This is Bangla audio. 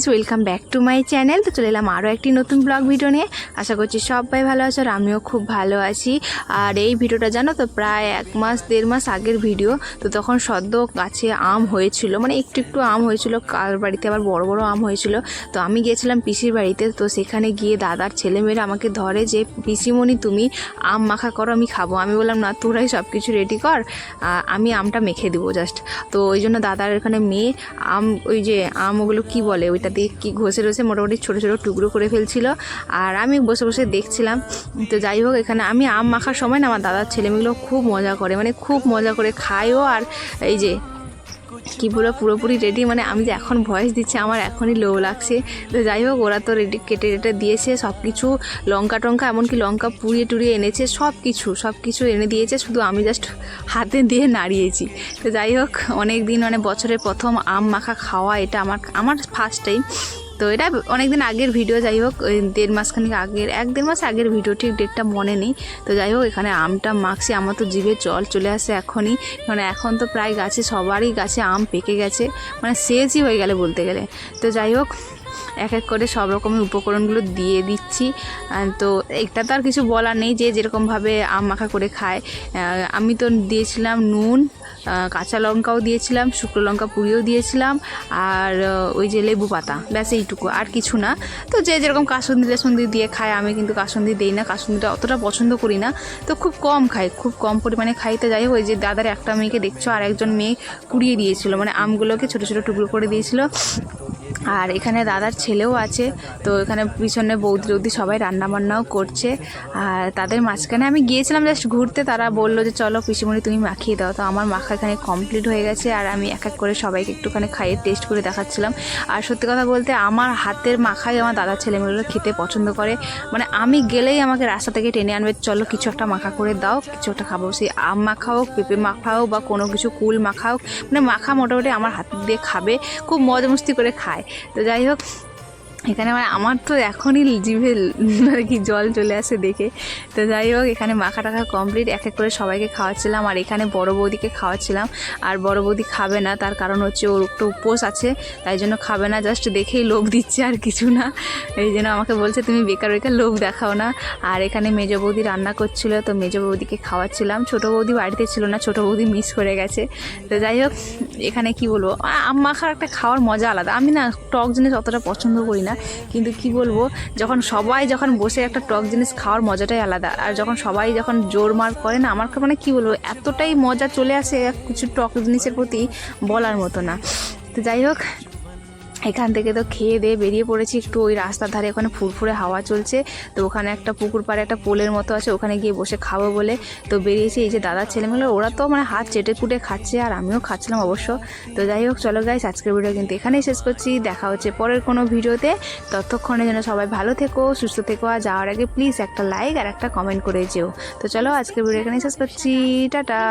Guys, welcome back to my channel. তো চলে এলাম আরও একটি নতুন ব্লগ ভিডিও নিয়ে। আশা করছি সবাই ভালো আছো আর আমিও খুব ভালো আছি। আর এই ভিডিওটা জানো তো প্রায় 1-1.5 মাস আগের ভিডিও। তো তখন সদ্য গাছে আম হয়েছিল, মানে একটু একটু আম হয়েছিল, কার বাড়িতে আবার বড় বড় আম হয়েছিল। তো আমি গিয়েছিলাম পিসির বাড়িতে। তো সেখানে গিয়ে দাদার ছেলেমেয়েরা আমাকে ধরে যে পিসিমণি তুমি আম মাখা করো, আমি খাবো। আমি বললাম না, তোরাই সব কিছু রেডি কর, আমি আমটা মেখে দেবো জাস্ট। তো ওই জন্য দাদার এখানে মেয়ে আম, ওই যে আম ওগুলো কী বলে ওইটা দিয়ে কি ঘষে মোটামুটি ছোটো ছোটো টুকরো করে ফেলছিল, আর আমি বসে বসে দেখছিলাম। তো যাই হোক, এখানে আমি আম মাখার সময় না আমার দাদার ছেলেমেয়েগুলো খুব মজা করে, মানে খুব মজা করে খায়ও। আর এই যে কি বলো, পুরোপুরি রেডি, মানে আমি যে এখন ভয়েস দিচ্ছি আমার এখনই লো লাগছে। তো যাই হোক, ওরা তো রেডি, কেটে টেটে দিয়েছে সব কিছু, লঙ্কা টঙ্কা, এমনকি লঙ্কা পুড়িয়ে টুড়িয়ে এনেছে, সব কিছু এনে দিয়েছে, শুধু আমি জাস্ট হাতে দিয়ে নাড়িয়েছি। তো যাই হোক, অনেক দিন, মানে বছরের প্রথম আম মাখা খাওয়া, এটা আমার ফার্স্ট টাইম। তো এটা অনেক দিন আগের ভিডিও, যাই হোক ওই 1.5 মাসখানিক আগের, 1-1.5 মাস আগের ভিডিও, ঠিক ডেটটা মনে নেই। তো যাই হোক, এখানে আমটা মাখছি, আমার তো জিভে জল চলে আসে এখনই, মানে এখন তো প্রায় গাছে, সবারই গাছে আম পেকে গেছে, মানে শেষই হয়ে গেলে বলতে গেলে। তো যাই হোক, এক এক করে সব রকমের উপকরণগুলো দিয়ে দিচ্ছি। তো এটা তো আর কিছু বলার নেই, যে যেরকমভাবে আম মাখা করে খায়। আমি তো দিয়েছিলাম নুন, কাঁচা লঙ্কাও দিয়েছিলাম, শুকনো লঙ্কা পুড়িয়েও দিয়েছিলাম, আর ওই যে লেবু পাতা, ব্যাস এইটুকু, আর কিছু না। তো যে যেরকম কাসুন্দি টাসুন্দি দিয়ে খায়, আমি কিন্তু কাসুন্দি দিই না, কাসুন্দিটা অতটা পছন্দ করি না, তো খুব কম খাই, খুব কম পরিমাণে খাই। তো যাই হোক, ওই যে দাদার একটা মেয়েকে দেখছো, আর একজন মেয়ে কুড়িয়ে দিয়েছিল, মানে আমগুলোকে ছোটো ছোটো টুকরো করে দিয়েছিল। আর এখানে দাদার ছেলেও আছে, তো এখানে পিছনে বৌদি সবাই রান্নাবান্নাও করছে। আর তাদের মাঝখানে আমি গিয়েছিলাম জাস্ট ঘুরতে, তারা বললো যে চলো পিসিমণি তুমি মাখিয়ে দাও। তো আমার মাখা এখানে কমপ্লিট হয়ে গেছে, আর আমি এক এক করে সবাইকে একটুখানি খাইয়ে টেস্ট করে দেখাচ্ছিলাম। আর সত্যি কথা বলতে, আমার হাতের মাখাই আমার দাদার ছেলেমেয়েগুলো খেতে পছন্দ করে, মানে আমি গেলেই আমাকে রাস্তা থেকে টেনে আনবে, চলো কিছু একটা মাখা করে দাও, কিছু একটা খাবো। সেই আম মাখা হোক, পেঁপে মাখা হোক, বা কোনো কিছু কুল মাখা হোক, মানে মাখা মোটামুটি আমার হাত দিয়ে খাবে, খুব মজা মস্তি করে খায়। তো যাই হোক, এখানে মানে আমার তো এখনই জিভে আর কি জল চলে আসে দেখে। তো যাই হোক, এখানে মাখা টাখা কমপ্লিট, এক এক করে সবাইকে খাওয়াচ্ছিলাম। আর এখানে বড় বৌদিকে খাওয়াচ্ছিলাম, আর বড় বৌদি খাবে না, তার কারণ হচ্ছে ওর একটু উপোস আছে, তাই জন্য খাবে না, জাস্ট দেখেই লোভ দিচ্ছে আর কিছু না। এই জন্য আমাকে বলছে তুমি বেকার বেকার লোভ দেখাও না। আর এখানে মেজো বৌদি রান্না করছিলো, তো মেজো বৌদিকে খাওয়াচ্ছিলাম। ছোটো বৌদি বাড়িতে ছিল না, ছোটো বৌদি মিস করে গেছে। তো যাই হোক, এখানে কি বলবো, আম মাখার একটা খাওয়ার মজা আলাদা। আমি না টক জিনিস অতটা পছন্দ করি না, কিন্তু কি বলবো, যখন বসে একটা টক জিনিস খাওয়ার মজাটাই আলাদা। আর যখন জোরমার করে না, আমার মানে কি বলবো, এতটাই মজা চলে আসে কিছু টক জিনিসের প্রতি, বলার মতো না। তো যাই হোক, এখান থেকে তো খেয়ে দিয়ে বেরিয়ে পড়েছি একটু ওই রাস্তার ধারে, ওখানে ফুরফুরে হাওয়া চলছে। তো ওখানে একটা পুকুর পাড়ে একটা পোলের মতো আছে, ওখানে গিয়ে বসে খাবো বলে তো বেরিয়েছি। এই যে দাদার ছেলেমেয়েগুলো, ওরা তো মানে হাত চেটে কুটে খাচ্ছে, আর আমিও খাচ্ছিলাম অবশ্য। তো যাই হোক, চলো গাইস, আজকের ভিডিও কিন্তু এখানেই শেষ করছি, দেখা হচ্ছে পরের কোনো ভিডিওতে। ততক্ষণে যেন সবাই ভালো থেকো, সুস্থ থেকো, আর যাওয়ার আগে প্লিজ একটা লাইক আর একটা কমেন্ট করে যেও। তো চলো, আজকের ভিডিও এখানেই শেষ করছি, টাটা।